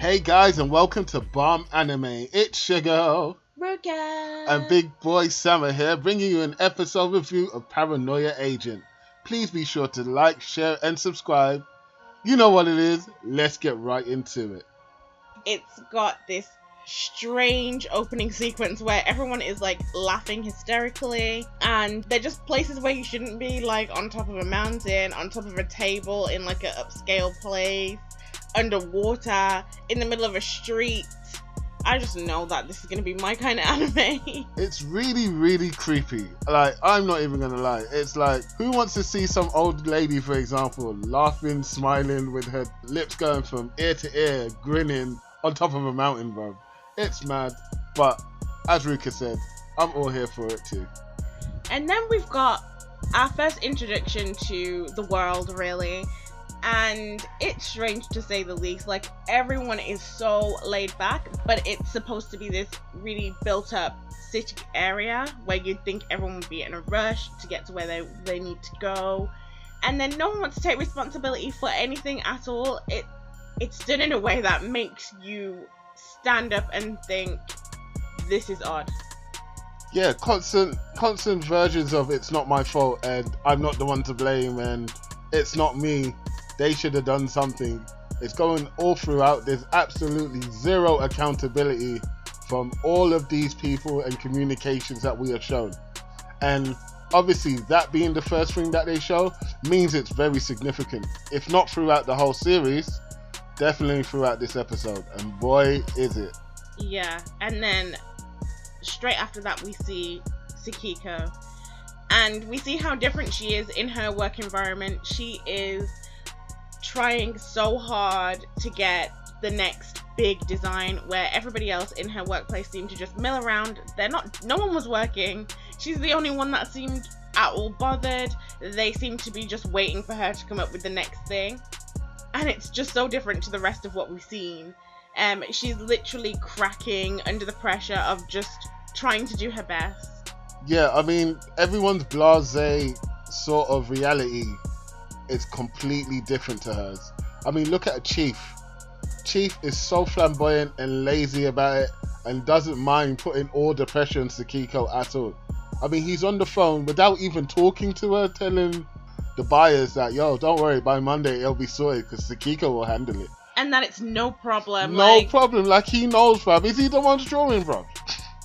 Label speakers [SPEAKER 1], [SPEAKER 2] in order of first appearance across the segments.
[SPEAKER 1] Hey guys, and welcome to Bomb Anime. It's your girl
[SPEAKER 2] Ruka.
[SPEAKER 1] and Big Boy Summer here, bringing you an episode review of Paranoia Agent. Please be sure to like, share, and subscribe. You know what it is. Let's get right into it.
[SPEAKER 2] It's got this strange opening sequence where everyone is like laughing hysterically, and they're just places where you shouldn't be, like on top of a mountain, on top of a table, in like an upscale place, underwater, in the middle of a street. I just know that this is gonna be my kind of anime.
[SPEAKER 1] It's really, really creepy. Like, I'm not even gonna lie. It's like, who wants to see some old lady, for example, laughing, smiling, with her lips going from ear to ear, grinning on top of a mountain, bro? It's mad. But as Ruka said, I'm all here for it too.
[SPEAKER 2] And then we've got our first introduction to the world, really. And it's strange to say the least. Like, everyone is so laid back, but it's supposed to be this really built up city area where you'd think everyone would be in a rush to get to where they need to go. And then no one wants to take responsibility for anything at all. It's done in a way that makes you stand up and think, this is odd.
[SPEAKER 1] Yeah, constant versions of it's not my fault and I'm not the one to blame and it's not me. They should have done something. It's going all throughout. There's absolutely zero accountability from all of these people and communications that we are shown. And obviously that being the first thing that they show means it's very significant. If not throughout the whole series, definitely throughout this episode. And boy, is it.
[SPEAKER 2] Yeah, and then straight after that we see Sakiko. And we see how different she is in her work environment. She is trying so hard to get the next big design, where everybody else in her workplace seemed to just mill around. No one was working. She's the only one that seemed at all bothered. They seemed to be just waiting for her to come up with the next thing. And it's just so different to the rest of what we've seen. She's literally cracking under the pressure of just trying to do her best.
[SPEAKER 1] Yeah, I mean, everyone's blasé sort of reality is completely different to hers. I mean, look at Chief. Chief is so flamboyant and lazy about it and doesn't mind putting all the pressure on Sakiko at all. I mean, he's on the phone without even talking to her, telling the buyers that, yo, don't worry, by Monday it'll be sorted because Sakiko will handle it.
[SPEAKER 2] And that it's no problem.
[SPEAKER 1] No problem. Like, he knows, bruv. Is he the one drawing, bruv?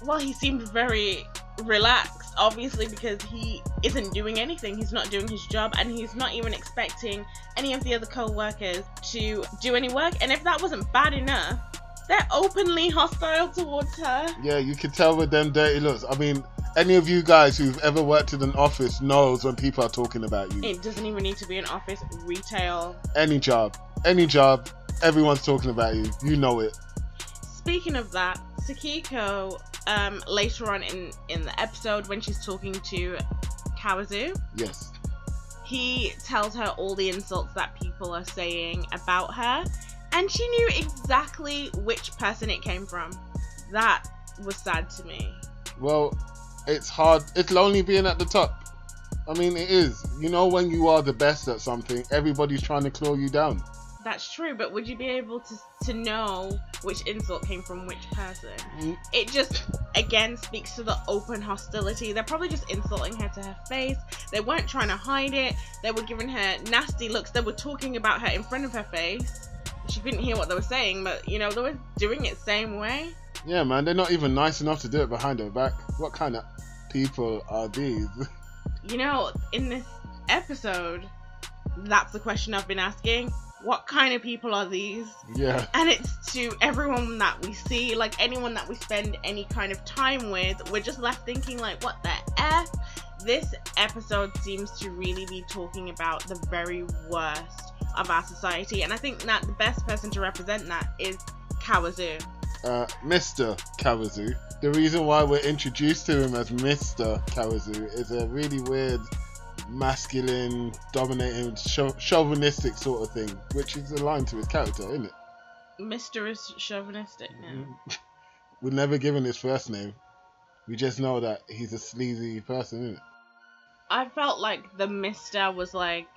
[SPEAKER 2] Well, he seemed very relaxed, obviously, because he isn't doing anything. He's not doing his job, and he's not even expecting any of the other co-workers to do any work. And if that wasn't bad enough, they're openly hostile towards her.
[SPEAKER 1] Yeah, you can tell with them dirty looks. I mean, any of you guys who've ever worked in an office knows when people are talking about you.
[SPEAKER 2] It doesn't even need to be an office, retail.
[SPEAKER 1] Any job, everyone's talking about you. You know it.
[SPEAKER 2] Speaking of that, Sakiko, later on in the episode, when she's talking to Kawazu,
[SPEAKER 1] yes,
[SPEAKER 2] he tells her all the insults that people are saying about her, and she knew exactly which person it came from. That was sad to me.
[SPEAKER 1] Well, it's hard. It's lonely being at the top. I mean, it is. You know, when you are the best at something, everybody's trying to claw you down.
[SPEAKER 2] That's true, but would you be able to know which insult came from which person? It just, again, speaks to the open hostility. They're probably just insulting her to her face. They weren't trying to hide it. They were giving her nasty looks. They were talking about her in front of her face. She couldn't hear what they were saying, but, you know, they were doing it the same way.
[SPEAKER 1] Yeah, man, they're not even nice enough to do it behind her back. What kind of people are these?
[SPEAKER 2] You know, in this episode, that's the question I've been asking. What kind of people are these?
[SPEAKER 1] Yeah.
[SPEAKER 2] And it's to everyone that we see, like anyone that we spend any kind of time with, we're just left thinking, like, what the F? This episode seems to really be talking about the very worst of our society, and I think that the best person to represent that is Kawazu.
[SPEAKER 1] Mr. Kawazu. The reason why we're introduced to him as Mr. Kawazu is a really weird, masculine, dominating, chauvinistic sort of thing, which is aligned to his character, isn't it?
[SPEAKER 2] Mr. is chauvinistic now.
[SPEAKER 1] We're never given his first name. We just know that he's a sleazy person, isn't it?
[SPEAKER 2] I felt like the Mr. was like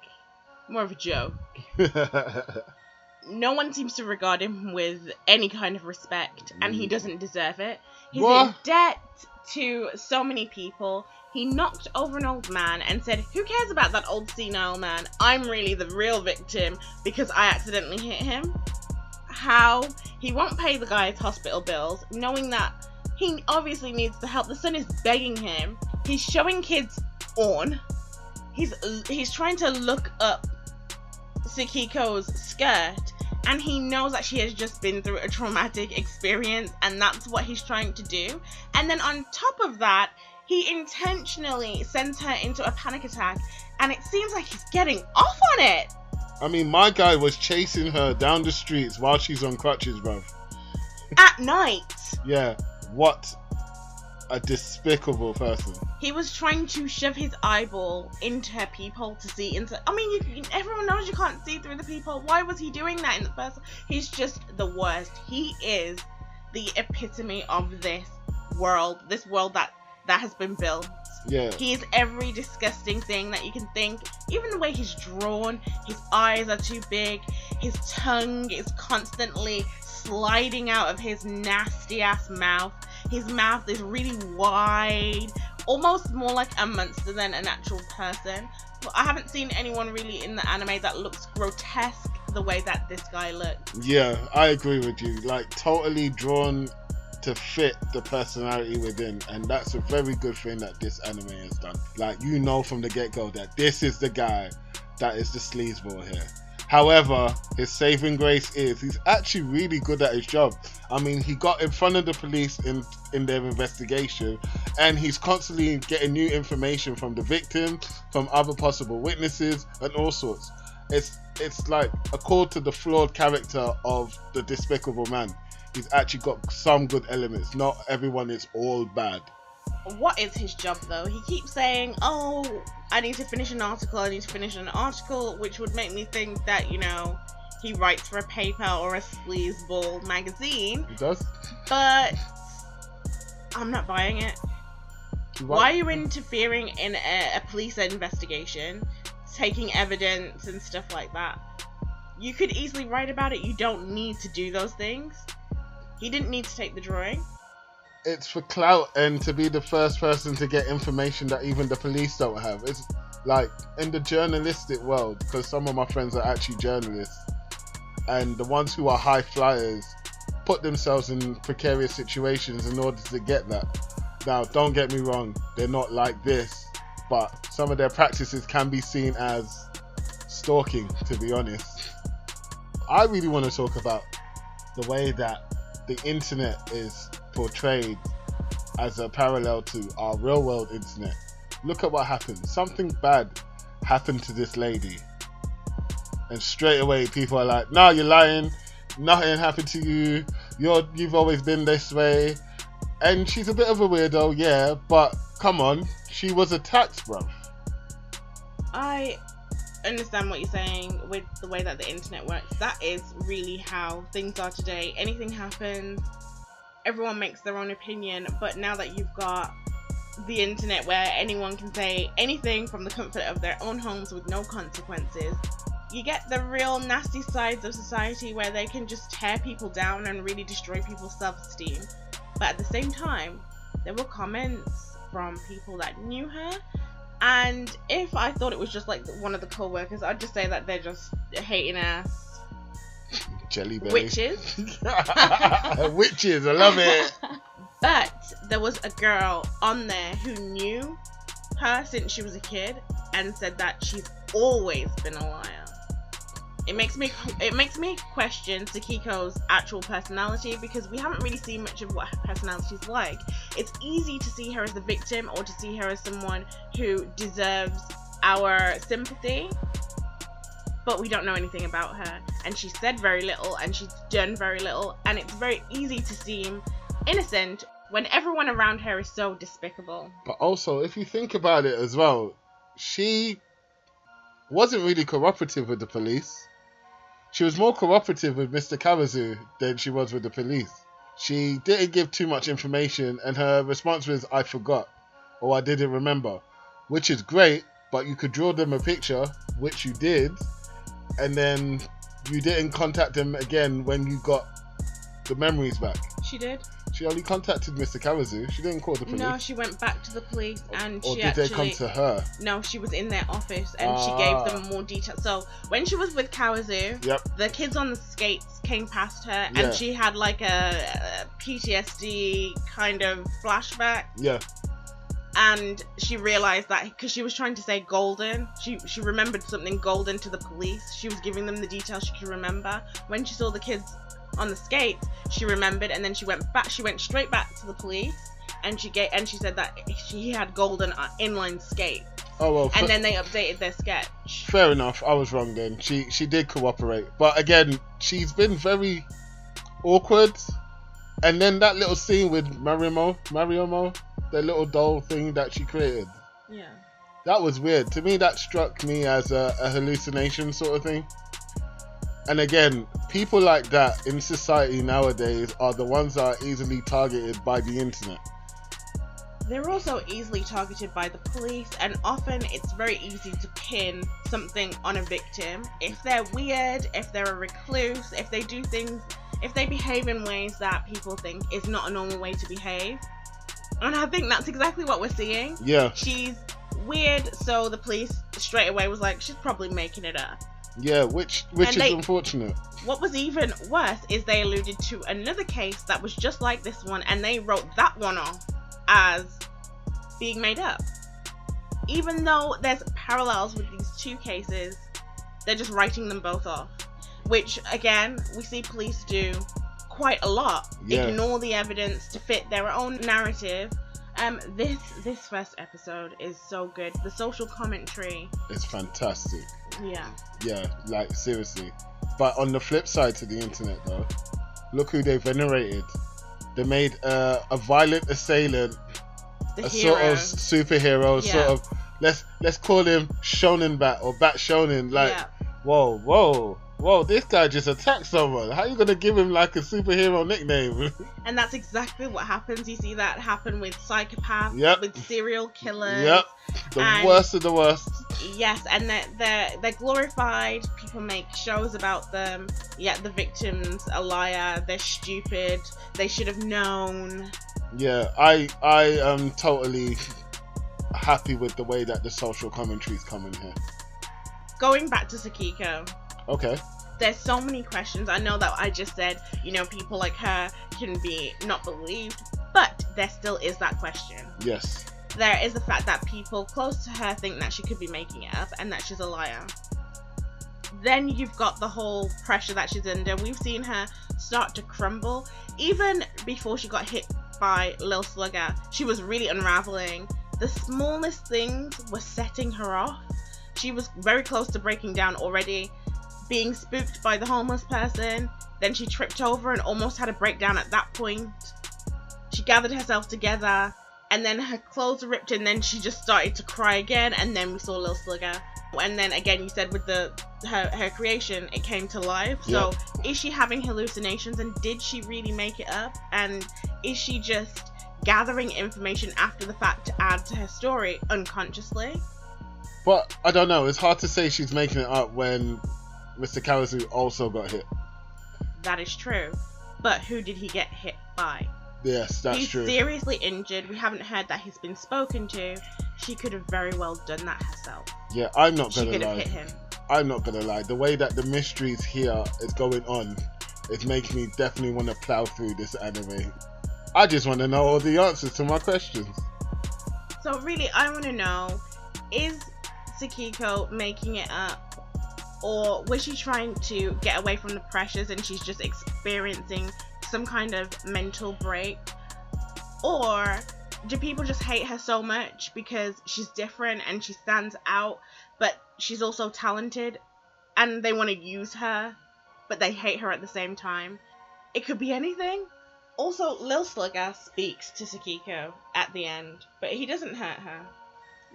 [SPEAKER 2] more of a joke. no one seems to regard him with any kind of respect, and he doesn't deserve it. He's
[SPEAKER 1] What?
[SPEAKER 2] in debt to so many people. He knocked over an old man and said, who cares about that old senile man? I'm really the real victim because I accidentally hit him. How? He won't pay the guy's hospital bills, knowing that he obviously needs the help. The son is begging him. He's showing kids on. He's trying to look up Sakiko's skirt, and he knows that she has just been through a traumatic experience, and that's what he's trying to do. And then on top of that, he intentionally sends her into a panic attack, and it seems like he's getting off on it.
[SPEAKER 1] I mean, my guy was chasing her down the streets while she's on crutches, bruv.
[SPEAKER 2] At night.
[SPEAKER 1] Yeah, what a despicable person.
[SPEAKER 2] He was trying to shove his eyeball into her peephole to see into. I mean, everyone knows you can't see through the peephole. Why was he doing that in the first? He's just the worst. He is the epitome of this world that has been built.
[SPEAKER 1] Yeah.
[SPEAKER 2] He is every disgusting thing that you can think. Even the way he's drawn, his eyes are too big, his tongue is constantly sliding out of his nasty ass mouth. His mouth is really wide, almost more like a monster than an actual person. But I haven't seen anyone really in the anime that looks grotesque the way that this guy looks.
[SPEAKER 1] Yeah, I agree with you. Like, totally drawn to fit the personality within, and that's a very good thing that this anime has done. Like, you know from the get-go that this is the guy that is the sleazeball here. However, his saving grace is he's actually really good at his job. I mean, he got in front of the police in their investigation, and he's constantly getting new information from the victim, from other possible witnesses, and all sorts. It's like a call to the flawed character of the despicable man. He's actually got some good elements. Not everyone is all bad.
[SPEAKER 2] What is his job though? He keeps saying, oh, I need to finish an article, which would make me think that, you know, he writes for a paper or a sleazeball magazine.
[SPEAKER 1] He does?
[SPEAKER 2] But I'm not buying it. Why are you interfering in a police investigation, taking evidence and stuff like that? You could easily write about it. You don't need to do those things. He didn't need to take the drawing.
[SPEAKER 1] It's for clout and to be the first person to get information that even the police don't have. It's like in the journalistic world, because some of my friends are actually journalists, and the ones who are high flyers put themselves in precarious situations in order to get that. Now, don't get me wrong, they're not like this, but some of their practices can be seen as stalking, to be honest. I really want to talk about the way that the internet is portrayed as a parallel to our real world internet. Look at what happened. Something bad happened to this lady, and straight away people are like, no, you're lying, nothing happened to you, you've always been this way. And she's a bit of a weirdo, yeah, but come on, she was attacked, bruv.
[SPEAKER 2] I understand what you're saying with the way that the internet works. That is really how things are today. Anything happens, everyone makes their own opinion, but now that you've got the internet where anyone can say anything from the comfort of their own homes with no consequences, you get the real nasty sides of society where they can just tear people down and really destroy people's self-esteem. But at the same time, there were comments from people that knew her, and if I thought it was just like one of the co-workers, I'd just say that they're just hating ass
[SPEAKER 1] Jelly belly.
[SPEAKER 2] witches.
[SPEAKER 1] Witches, I love it.
[SPEAKER 2] But there was a girl on there who knew her since she was a kid and said that she's always been a liar. It makes me question Sakiko's actual personality, because we haven't really seen much of what her personality's like. It's easy to see her as the victim or to see her as someone who deserves our sympathy, but we don't know anything about her, and she said very little and she's done very little, and it's very easy to seem innocent when everyone around her is so despicable.
[SPEAKER 1] But also, if you think about it as well, she wasn't really cooperative with the police. She was more cooperative with Mr. Kawazu than she was with the police. She didn't give too much information, and her response was, I forgot, or I didn't remember, which is great, but you could draw them a picture, which you did, and then you didn't contact him again when you got the memories back.
[SPEAKER 2] She did.
[SPEAKER 1] She only contacted Mr. Kawazu. She didn't call the police.
[SPEAKER 2] No, she went back to the police and
[SPEAKER 1] or
[SPEAKER 2] she
[SPEAKER 1] did
[SPEAKER 2] actually...
[SPEAKER 1] they come to her?
[SPEAKER 2] No, she was in their office and she gave them more details. So when she was with Kawazu, the kids on the skates came past her and she had like a PTSD kind of flashback.
[SPEAKER 1] Yeah.
[SPEAKER 2] And she realized that because she was trying to say golden, she remembered something golden to the police. She was giving them the details she could remember. When she saw the kids on the skates, she remembered, and then she went straight back to the police, and she said that she had golden inline skate.
[SPEAKER 1] Oh well.
[SPEAKER 2] And then they updated their sketch.
[SPEAKER 1] Fair enough. I was wrong then. She did cooperate, but again, she's been very awkward. And then that little scene with Mariomo, the little doll thing that she created.
[SPEAKER 2] Yeah.
[SPEAKER 1] That was weird. To me, that struck me as a hallucination sort of thing. And again, people like that in society nowadays are the ones that are easily targeted by the internet.
[SPEAKER 2] They're also easily targeted by the police, and often it's very easy to pin something on a victim. If they're weird, if they're a recluse, if they do things, if they behave in ways that people think is not a normal way to behave. And I think that's exactly what we're seeing.
[SPEAKER 1] Yeah.
[SPEAKER 2] She's weird, so the police straight away was like, she's probably making it up.
[SPEAKER 1] Yeah, which is unfortunate.
[SPEAKER 2] What was even worse is they alluded to another case that was just like this one, and they wrote that one off as being made up. Even though there's parallels with these two cases, they're just writing them both off. Which, again, we see police do quite a lot.
[SPEAKER 1] Yeah.
[SPEAKER 2] Ignore the evidence to fit their own narrative. This first episode is so good. The social commentary
[SPEAKER 1] is fantastic.
[SPEAKER 2] Yeah,
[SPEAKER 1] like seriously. But on the flip side to the internet though, look who they venerated. They made a violent assailant
[SPEAKER 2] the
[SPEAKER 1] sort of superhero.
[SPEAKER 2] Yeah.
[SPEAKER 1] Sort of let's call him Shonen Bat or Bat Shonen. Like whoa, this guy just attacked someone. How are you gonna give him like a superhero nickname?
[SPEAKER 2] And that's exactly what happens. You see that happen with psychopaths, with serial killers.
[SPEAKER 1] Yep. The worst of the worst.
[SPEAKER 2] Yes, and they're glorified. People make shows about them. Yet the victim's a liar. They're stupid. They should have known.
[SPEAKER 1] Yeah, I am totally happy with the way that the social commentary's coming here.
[SPEAKER 2] Going back to Sakiko.
[SPEAKER 1] Okay.
[SPEAKER 2] There's so many questions. I know that I just said, people like her can be not believed, but there still is that question.
[SPEAKER 1] Yes.
[SPEAKER 2] There is the fact that people close to her think that she could be making it up and that she's a liar. Then you've got the whole pressure that she's under. We've seen her start to crumble. Even before she got hit by Lil Slugger, she was really unraveling. The smallest things were setting her off. She was very close to breaking down already. Being spooked by the homeless person, then she tripped over and almost had a breakdown at that point. She gathered herself together, and then her clothes were ripped, and then she just started to cry again, and then we saw Lil Slugger. And then again, you said with her creation, it came to life. So is she having hallucinations, and did she really make it up? And is she just gathering information after the fact to add to her story unconsciously?
[SPEAKER 1] But I don't know, it's hard to say she's making it up when Mr. Kawazu also got hit.
[SPEAKER 2] That is true. But who did he get hit by?
[SPEAKER 1] Yes, that's true.
[SPEAKER 2] He's seriously injured. We haven't heard that he's been spoken to. She could have very well done that herself.
[SPEAKER 1] Yeah, I'm not gonna lie.
[SPEAKER 2] She could have hit him.
[SPEAKER 1] I'm not gonna lie. The way that the mysteries here is going on, it's making me definitely want to plow through this anime. I just want to know all the answers to my questions.
[SPEAKER 2] So really, I want to know, is Sakiko making it up? Or was she trying to get away from the pressures and she's just experiencing some kind of mental break? Or do people just hate her so much because she's different and she stands out, but she's also talented and they want to use her, but they hate her at the same time? It could be anything. Also, Lil Slugger speaks to Sakiko at the end, but he doesn't hurt her.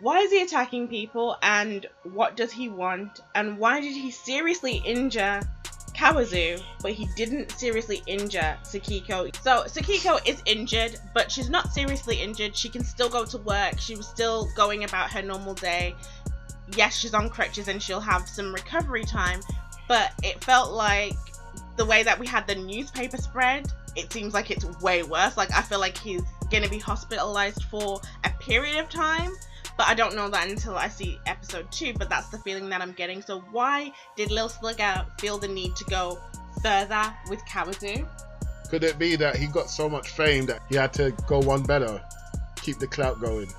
[SPEAKER 2] Why is he attacking people, and what does he want, and why did he seriously injure Kawazu, but he didn't seriously injure Sakiko? So Sakiko is injured, but she's not seriously injured. She can still go to work. She was still going about her normal day. Yes, she's on crutches and she'll have some recovery time. but it felt like the way that we had the newspaper spread, it seems like it's way worse. Like, I feel like he's gonna be hospitalized for a period of time, but I don't know that until I see episode 2, but that's the feeling that I'm getting. So why did Lil Slugger feel the need to go further with Kawazu?
[SPEAKER 1] Could it be that he got so much fame that he had to go one better, keep the clout going?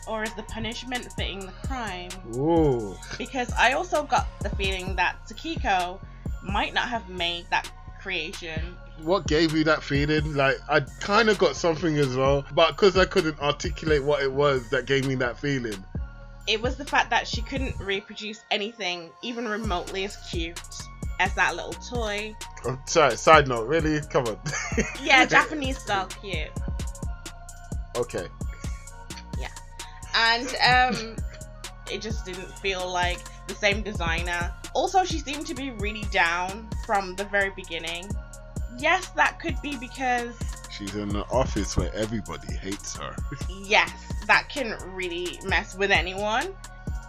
[SPEAKER 2] Or is the punishment fitting the crime?
[SPEAKER 1] Ooh.
[SPEAKER 2] Because I also got the feeling that Sakiko might not have made that creation.
[SPEAKER 1] What gave you that feeling? Like, I kind of got something as well, but because I couldn't articulate what it was that gave me that feeling.
[SPEAKER 2] It was the fact that she couldn't reproduce anything even remotely as cute as that little toy.
[SPEAKER 1] Oh, sorry, side note, really? Come on.
[SPEAKER 2] Yeah, Japanese style cute.
[SPEAKER 1] Okay.
[SPEAKER 2] Yeah. And it just didn't feel like the same designer. Also, she seemed to be really down from the very beginning. Yes, that could be because
[SPEAKER 1] she's in an office where everybody hates her.
[SPEAKER 2] Yes, that can really mess with anyone.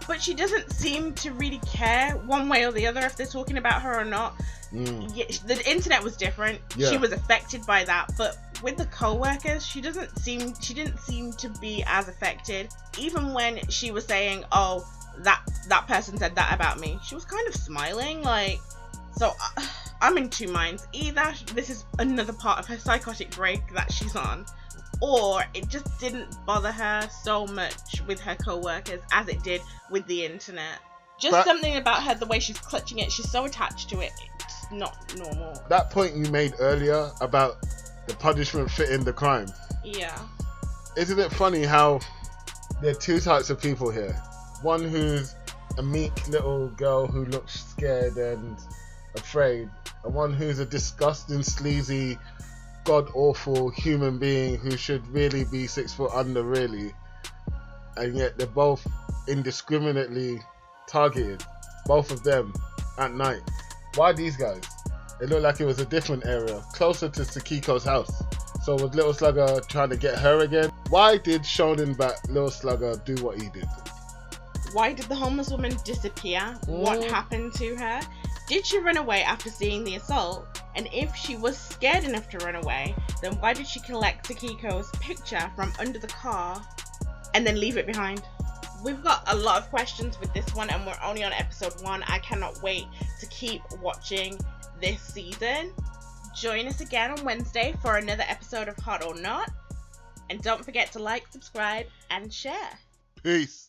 [SPEAKER 2] But she doesn't seem to really care one way or the other if they're talking about her or not. Yeah, the internet was different.
[SPEAKER 1] Yeah.
[SPEAKER 2] She was affected by that, but with the co-workers, she didn't seem to be as affected. Even when she was saying, "Oh, that person said that about me," she was kind of smiling. Like, so I'm in two minds. Either this is another part of her psychotic break that she's on, or it just didn't bother her so much with her co-workers as it did with the internet. Just something about her, the way she's clutching it, she's so attached to it, it's not normal.
[SPEAKER 1] That point you made earlier about the punishment fitting the crime.
[SPEAKER 2] Yeah.
[SPEAKER 1] Isn't it funny how there are two types of people here? One who's a meek little girl who looks scared and afraid, and one who's a disgusting, sleazy, god-awful human being who should really be 6 foot under, really. And yet they're both indiscriminately targeted, both of them, at night. Why these guys? It looked like it was a different area, closer to Sakiko's house. So was Little Slugger trying to get her again? Why did Shonen Bat Little Slugger do what he did?
[SPEAKER 2] Why did the homeless woman disappear? What happened to her? Did she run away after seeing the assault? And if she was scared enough to run away, then why did she collect Sakiko's picture from under the car and then leave it behind? We've got a lot of questions with this one, and we're only on episode 1. I cannot wait to keep watching this season. Join us again on Wednesday for another episode of Hot or Not. And don't forget to like, subscribe, and share.
[SPEAKER 1] Peace.